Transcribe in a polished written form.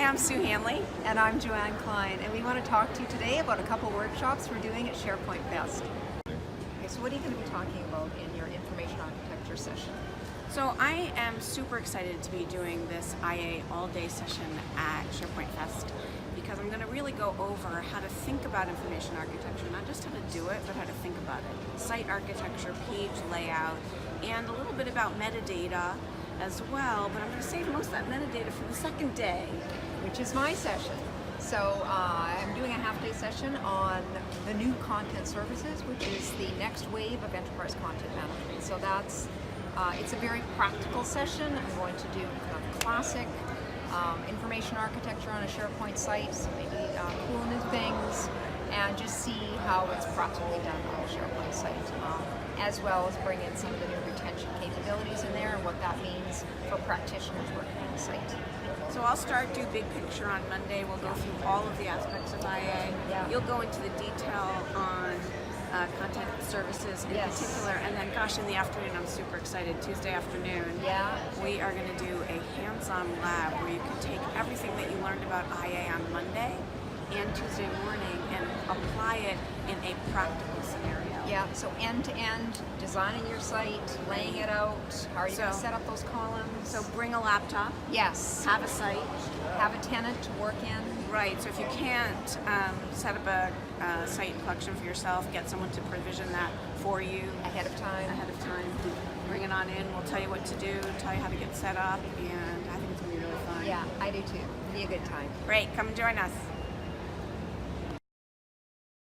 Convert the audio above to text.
I'm Sue Hanley. And I'm Joanne Klein, and we want to talk to you today about a couple workshops we're doing at SharePoint-Fest. Okay, so what are you going to be talking about in your information architecture session? So I am super excited to be doing this IA all-day session at SharePoint-Fest because I'm going to really go over how to think about information architecture, not just how to do it, but how to think about it. Site architecture, page layout, and a little bit about metadata as well, but I'm going to save most of that metadata for the second day. Which is my session. So I'm doing a half-day session on the new content services, which is the next wave of enterprise content management. So that's, it's a very practical session. I'm going to do kind of classic information architecture on a SharePoint site, so maybe cool new things, and just see how it's practically done on a SharePoint site, as well as bring in some of the new retention capabilities in there and what that means for practitioners working on the site. So I'll start, do big picture on Monday. We'll go through all of the aspects of IA. Yeah. You'll go into the detail on content services in particular, and then gosh, in the afternoon I'm super excited. Tuesday afternoon, we are going to do a hands-on lab where you can take everything that you learned about IA on Monday and Tuesday morning and apply it in a practical scenario. Yeah, so end-to-end, designing your site, laying it out, how are you going to set up those columns? So bring a laptop. Yes. Have a site. Have a tenant to work in. Right, so if you can't set up a site collection for yourself, get someone to provision that for you. Ahead of time. Bring it on in, we'll tell you what to do, tell you how to get set up, and I think it's going to be really fun. Yeah, I do too. It'll be a good time. Great, come and join us.